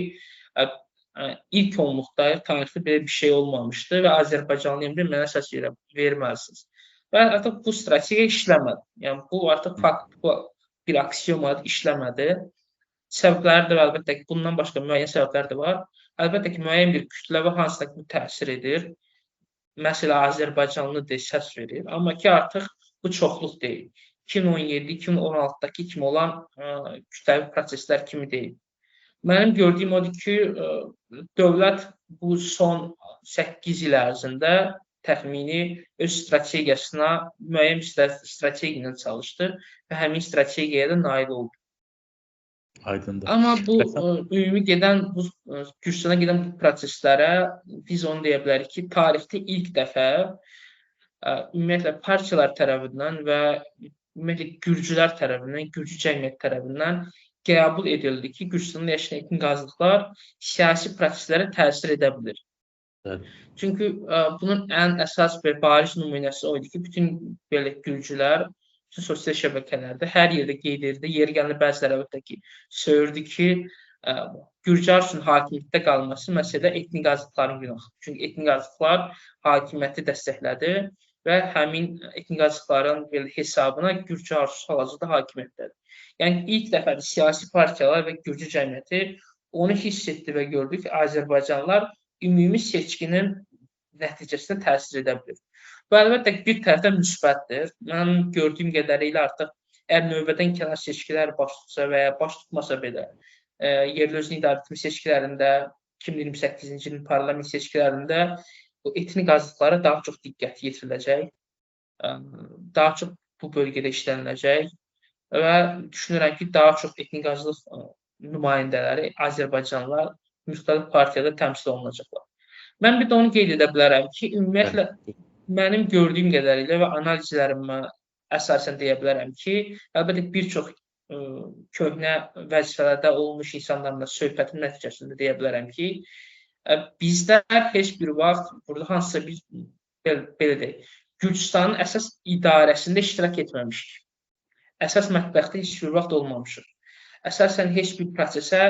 ilk onluqda tarixdə belə bir şey olmamışdı və Azərbaycanlıyam deyə mənə səs verməlisiniz. Və artıq bu strategiya işləmədi. Yəni, bu artıq bir aksiyomadır, işləmədi. Səbəbləri də əlbəttə ki, bundan başqa müəyyən səbəblər də var. Əlbəttə ki, müəyyən bir kütləvə hansısa ki, bu təsir edir. Məsələ Azərbaycanlı deyə səs verir. Amma ki, artıq bu çoxluq deyil. 2017-2016-dakı kimi olan kütləvi proseslər kimi deyil. Mənim gördüyüm odur ki, dövlət bu son 8 il ərzində təxmini öz strategiyasına müəyyən bir strategiya ilə çalışdı və həmin strategiyaya da nail oldu. Aydındır. Amma bu ümumi gedən, Gürcüstana gedən bu proseslərə biz onu deyə bilərik ki, tarixdə ilk dəfə ümumiyyətlə partiyalar tərəfindən və ümumiyyətlə gürcülər tərəfindən, gürcü cəmiyyət tərəfindən qəbul edildi ki, Gürcüstanda yaşayan etnik azlıqlar siyasi proseslərə təsir edə bilir. Evet. Çünki bunun ən əsas və bariz nümunəsi o idi ki, bütün belə gürcülər bütün sosial şəbəkələrdə hər yerdə qeyd edirdi. Yeri gəlinə bəziləri əlbəttə ki, söyürdü ki, Gürcülər üçün hakimiyyətdə qalması məsələdə etnik azlıqların günahıdır. Çünki etnik azlıqlar hakimiyyəti dəstəklədi və həmin etnik azlıqların hesabına Gürcü arzusu hal-hazırda hakimiyyətdədir. Yəni ilk dəfədir siyasi partiyalar və Gürcü cəmiyyəti onu hiss etdi və gördü ki, Azərbaycanlılar ümumi seçkinin nəticəsinə təsir edə bilir. Bu əlbəttə bir tərəfdən müsbətdir. Mənim gördüyüm qədərilə artıq əgər növbədən kənar seçkilər baş tutsa və ya baş tutmasa belə, yerli özünü idarə etmə seçkilərində, 2028-ci ilin parlament seçkilərində bu etnik azlıqlara daha çox diqqət yetiriləcək, daha çox bu bölgədə işləniləcək və düşünürəm ki, daha çox etnik azlıq nümayəndələri, Azərbaycanlılar müxtəlif partiyada təmsil olunacaqlar. Mən bir də onu qeyd edə bilərəm ki, ümumiyyətlə mənim gördüyüm qədərilə və analizlərimə əsasən deyə bilərəm ki, əlbəttə bir çox köhnə vəzifələrdə olmuş insanlarla söhbətin nəticəsində deyə bilərəm ki, bizlər heç bir vaxt burada hansısa bir belə deyək, Gürcüstanın əsas idarəsində iştirak etməmişik. Əsas mətbəxdə heç bir vaxt olmamışıq. Əsasən heç bir prosesə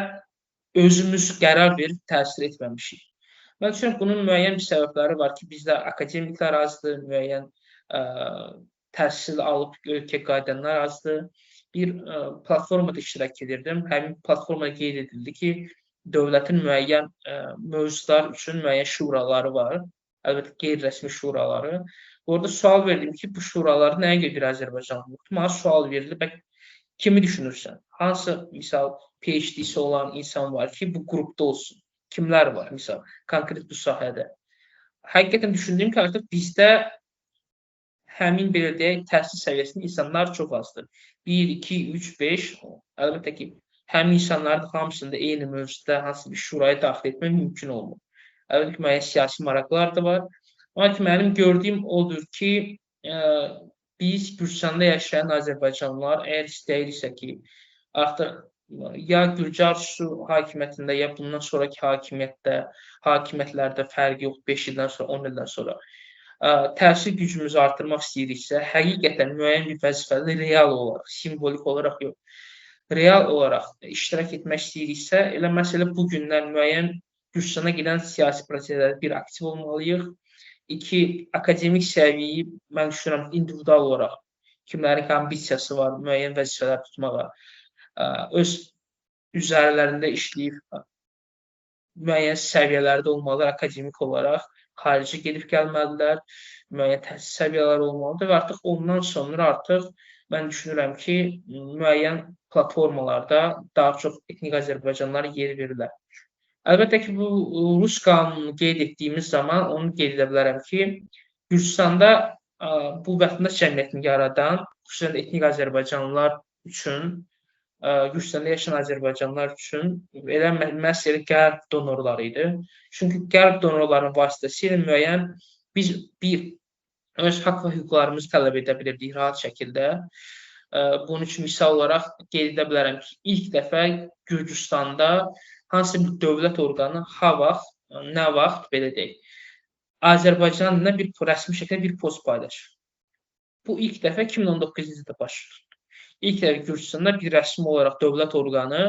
özümüz qərar verib təsir etməmişik. Mən düşünürəm, bunun müəyyən bir səbəbləri var ki, bizdə akademiklər azdır, müəyyən təhsil alıb ölkəyə qayıdanlar azdır. Bir platformada iştirak edirdim. Həmin platformada qeyd edildi ki, dövlətin müəyyən mövzular üçün müəyyən şuraları var. Əlbəttə, qeyri-rəsmi şuraları. Orada sual verdim ki, bu şuraları nəyə görə Azərbaycanlı yoxdur? Mənə sual verildi, kimi düşünürsən? Hansı, misal, PhD-si olan insan var ki, bu qrupda olsun? Kimlər var, misal, konkret bu sahədə? Həqiqətən düşündüyüm ki, artıq bizdə həmin belə deyək, təhsil səviyyəsində insanlar çox azdır. 1, 2, 3, 5, əlbəttə ki, həmin insanların hamısında eyni mövzuda hansı bir şuraya daxil etmək mümkün olmur. Əlbəttə ki, müəyyən siyasi maraqlar da var. Amma ki, mənim gördüyüm odur ki, biz Gürcüstanda yaşayan Azərbaycanlılar əgər istəyiriksə ki, artıq ya Gürcü arzusu hakimiyyətində, ya bundan sonraki hakimiyyətlərdə fərqi yox, 5 ildən sonra, 10 ildən sonra təsir gücümüzü artırmaq istəyiriksə, həqiqətən müəyyən bir vəzifədə real olaraq, simvolik olaraq yox, real olaraq iştirak etmək istəyiriksə, elə məsələ bu gündən müəyyən Gürcüstana gedən siyasi proseslərdə bir aktiv olmalıyıq. 2, akademik səviyyə, mən düşünürəm, individual olaraq kimlərin ambisiyası var, müəyyən vəzifələr tutmağa, öz üzərlərində işləyib müəyyən səviyyələrdə olmalıdır, akademik olaraq xarici gedib gəlməlidirlər, müəyyən təhsil səviyyələri olmalıdır və artıq ondan sonra artıq mən düşünürəm ki, müəyyən platformalarda daha çox etnik Azərbaycanlılara yer verirlər. Əlbəttə ki, bu Rus qanunu qeyd etdiyimiz zaman onu qeyd edə bilərəm ki, Gürcüstanda bu vətəndaş cəmiyyətini yaradan, xüsusən etnik Azərbaycanlılar üçün, Gürcüstanda yaşayan Azərbaycanlılar üçün elə məsələ qəlb donorları idi. Çünki qəlb donorlarının vasitəsilə müəyyən biz öz haqq və hüquqlarımızı tələb edə bilirdik rahat şəkildə. Bunun üçün misal olaraq qeyd edə bilərəm ki, ilk dəfə Gürcüstanda hansı bir dövlət orqanı nə vaxt belə deyək, Azərbaycan dilində bir rəsmi şəkildə bir post paylaşır. Bu ilk dəfə 2019-cu ildə baş tutdu. İlk dəfə Gürcüstanda bir rəsmi olaraq dövlət orqanı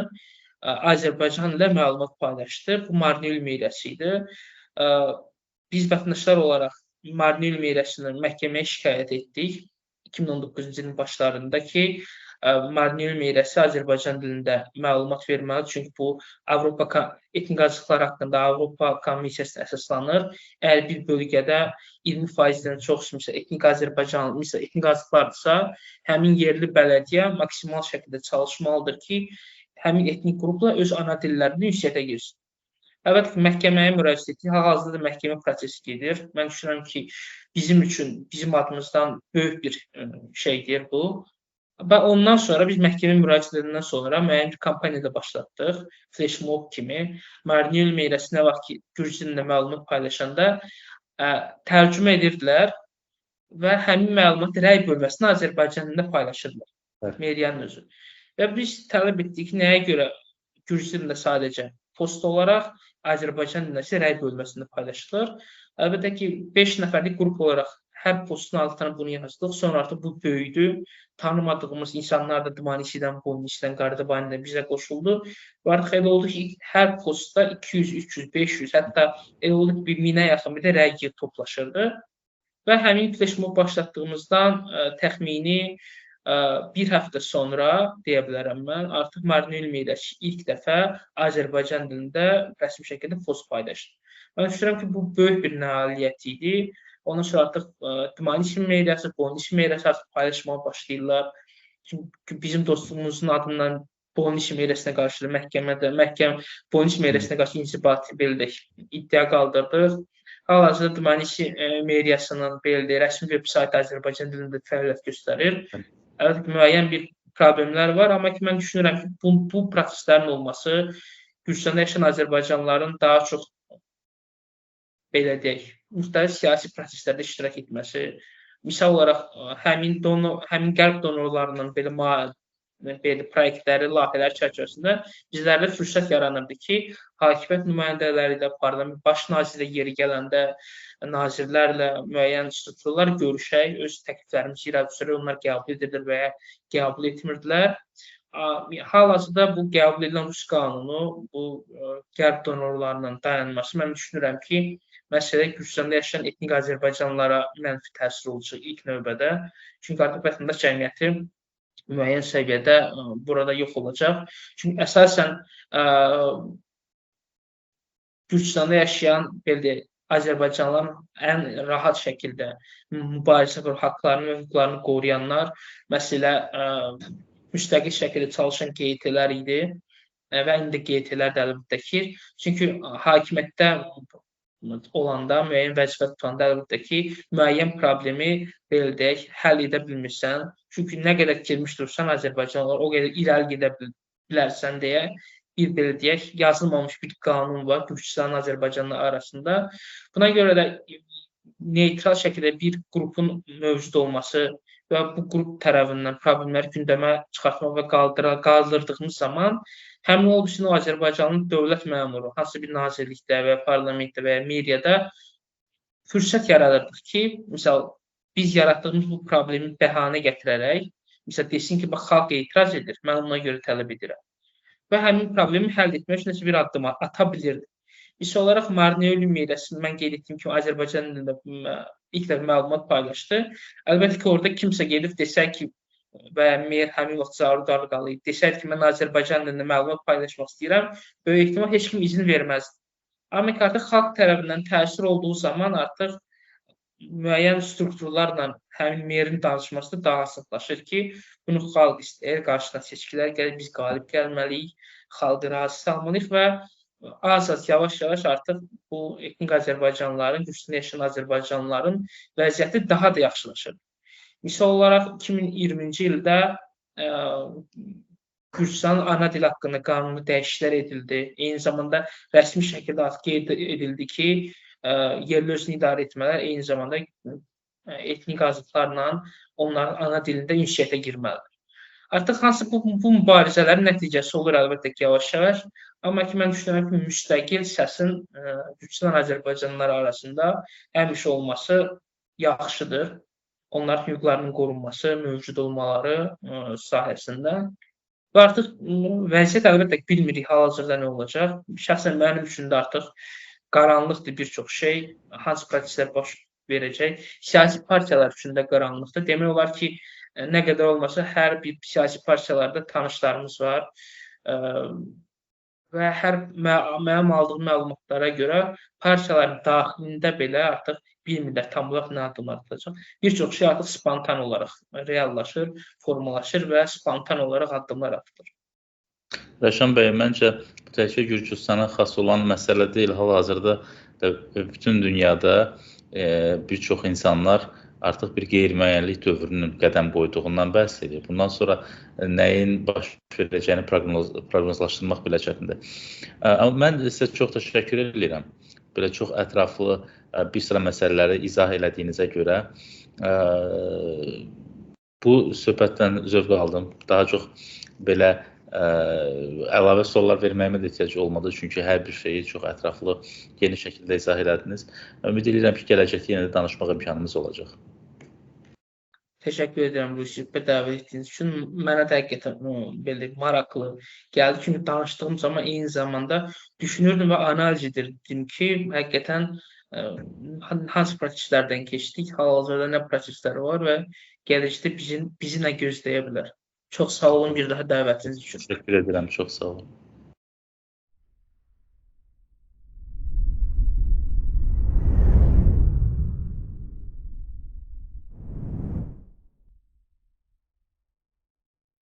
Azərbaycan ilə məlumat paylaşdı. Bu Marneül Meyrəsi idi. Biz vətəndaşlar olaraq Marneül Meyrəsini məhkəməyə şikayət etdik 2019-cu ilin başlarında ki, Marneül Meyrəsi Azərbaycan dilində məlumat verməlidir. Çünki bu Avropa etnik azlıqlar haqqında Avropa Konvensiyasına əsaslanır. Əgər bir bölgədə 20%-dən çox etnik Azərbaycanlı, etnik azlıqlardırsa, həmin yerli bələdiyyə maksimal şəkildə çalışmalıdır ki, həmin etnik qrupla öz ana dillərini ünsiyyətə girsin. Əlbəttə ki, məhkəməyə müraciət etdik. Hal-hazırda da məhkəmə prosesi gedir. Mən düşünürəm ki, bizim adımızdan böyük bir şeydir bu. Və ondan sonra biz məhkəmə müraciət edəndən sonra müəyyən bir kampaniyada başlatdıq. Flash mob kimi. Marneül Meyrəsi nə vaxt ki, Gürcü dilində məlumat paylaşanda tərcümə edirdilər və həmin məlumat rəy bölməsində Azərbaycan dilində paylaşırdılar. Meriyanın özü. Və biz tələb etdik ki, nəyə görə Gürcü dilində sadəcə post olaraq Azərbaycan dilində rəy bölməsində paylaşılır. Əlbəttə ki, 5 nəfərlik qrup olaraq hər postun altına bunu yazdıq. Sonra artıq bu böyüdü. Tanımadığımız insanlar da Dmanisidən, Bonisidən, Qardabaynidən bizə qoşuldu. Və artıq elə oldu ki, hər postda 200, 300, 500, hətta elə oldu ki, 1000-ə yaxın bir də rəy toplaşırdı. Və həmin flashmob başlatdığımızdan təxmini bir həftə sonra deyə bilərəm mən, artıq Marnel Meyrəş ilk dəfə Azərbaycan dilində rəsmi şəkildə post paylaşdı. Mən düşünürəm ki, bu böyük bir nailiyyət idi. Ondan sonra artıq Dimanişin Meyrəsi, Bonişin Meyrəsi artıq paylaşmağa başlayırlar. Çünki bizim dostumuzun adından Bonişin Meyrəsinə qarşı məhkəmə Bonişin Meyrəsinə qarşı inzibati belə iddia qaldırdıq. Hal-hazırda Dimanişin Meyrəsinin belə rəsmi veb-saytı Azərbaycan dilində fəaliyyət göstərir. Əlbəttə ki, müəyyən bir problemlər var, amma ki, mən düşünürəm ki, bu proseslərin olması Gürcüstanda yaşayan Azərbaycanlıların daha çox belə deyək, müxtəlif siyasi proseslərdə iştirak etməsi, misal olaraq həmin qərb donorlarının belə proyektləri, layihələr çərçivəsində bizlərdə fürsət yaranırdı ki, hakimiyyət nümayəndələri ilə, parlament baş nazirlə yeri gələndə nazirlərlə müəyyən strukturlar görüşək, öz təkliflərimizi irəli sürək, onlar qəbul edilir və ya qəbul etmirdilər. Hal-hazırda bu qəbul edilən Rus qanunu, bu qərb donorlarının dayanması, mən düşünürəm ki, məsələ Gürcüstanda yaşayan etnik Azərbaycanlılara mənfi təsir olacaq ilk növbədə. Çünki artıq vətəndaş cəmiyyəti müəyyən səviyyədə burada yox olacaq. Çünki əsasən Gürcüstanda yaşayan Azərbaycanlıların ən rahat şəkildə mübarizə və haqlarını və hüquqlarını qoruyanlar, məsələ müstəqil şəkildə çalışan QT-lər idi və indi QT-lər də əlbəttə ki, çünki hakimiyyətdə olanda, müəyyən vəzifə tutanda əlbəttə ki, müəyyən problemi belə deyək, həll edə bilmirsən. Çünki nə qədər girmiş dursan Azərbaycanlılar, o qədər irəli gedə bilərsən deyə bir belə deyək, yazılmamış bir qanun var Gürcüstan Azərbaycanlı arasında. Buna görə də neytral şəkildə bir qrupun mövcud olması və bu qrup tərəfindən problemləri gündəmə çıxartmaq və qaldırdığımız zaman həmin olmuşsun o Azərbaycanın dövlət məmuru, hansı bir nazirlikdə və parlamentdə və ya mediada fürsət yaradırdıq ki, misal biz yaratdığımız bu problemi bəhanə gətirərək, misal desin ki, bax, xalq etiraz edir, mən ona görə tələb edirəm. Və həmin problemi həll etmək üçün nəsə bir addım ata bilirdi. Misal olaraq Marnel Meyrəsini mən qeyd etdiyim kimi Azərbaycan dilində ilk dəfə məlumat paylaşdı. Əlbəttə ki, orada kimsə gedib desə ki, və Meyr həmin vaxt zarur qalıydı. Desəydi ki, mən Azərbaycan dilində məlumat paylaşmaq istəyirəm, böyük ehtimal heç kim izin verməzdi. Amma ki, artıq xalq tərəfindən təsir olduğu zaman artıq müəyyən strukturlarla həmin Meyrin danışması da daha asanlaşır ki, bunu xalq istəyir, qarşısına seçkilər gəlir, biz qalib gəlməliyik, xalqı razı salmalıyıq və az-az, yavaş-yavaş artıq bu etnik Azərbaycanlıların, Gürcüstanda yaşayan Azərbaycanlıların vəziyyəti daha da yaxşılaşır. Misal olaraq 2020-ci ildə Gürcüstanın ana dil haqqında qanuni dəyişikliklər edildi. Eyni zamanda rəsmi şəkildə qeyd edildi ki, yerli özünü idarə etmələr eyni zamanda etnik azlıqlarla onların ana dilində ünsiyyətə girməlidir. Artıq hansı bu mübarizələrin nəticəsi olur əlbəttə ki, yavaş-yavaş. Amma ki, mən düşünürəm ki, müstəqil səsin Gürcüstan Azərbaycanlıları arasında həmişə olması yaxşıdır. Onların hüquqlarının qorunması, mövcud olmaları sahəsində. Və artıq vəziyyət əlbəttə bilmirik hal-hazırda nə olacaq. Şəxsən mənim üçün də artıq qaranlıqdır bir çox şey. Hansı proseslər baş verəcək? Siyasi partiyalar üçün də qaranlıqdır. Demək olar ki, nə qədər olmasa hər bir siyasi partiyalarda tanışlarımız var. Və mənim aldığım məlumatlara görə partiyaların daxilində belə artıq bilmirlər tam olaraq nə addımlar atılacaq. Bir çox şey artıq spontan olaraq reallaşır, formalaşır və spontan olaraq addımlar atılır. Rəşan bəy, məncə bu təkcə Gürcüstana xas olan məsələ deyil. Hal-hazırda bütün dünyada bir çox insanlar artıq bir qeyri-müəyyənlik dövrünün qədəm qoyduğundan bəhs edir. Bundan sonra nəyin baş verəcəyini proqnozlaşdırmaq belə çətindir. Mən sizə çox təşəkkür edirəm. Belə çox ətraflı bir sıra məsələləri izah elədiyinizə görə bu söhbətdən zövq aldım. Daha çox belə əlavə suallar verməyimə də ehtiyac olmadı, çünki hər bir şeyi çox ətraflı, geniş şəkildə izah elədiniz. Ümid edirəm ki, gələcəkdə yenə də danışmaq imkanımız olacaq. Təşəkkür edirəm Rusi, dəvət etdiyiniz üçün. Mənə də həqiqətən belə maraqlı gəldi. Çünki danışdığım zaman eyni zamanda düşünürdüm və analiz edirdim ki, həqiqətən hansı proseslərdən keçdik, hal-hazırda nə proseslər var və gələcəkdə bizi nə gözləyə bilər. Çox sağ olun bir daha dəvətiniz üçün. Təşəkkür edirəm, çox sağ olun.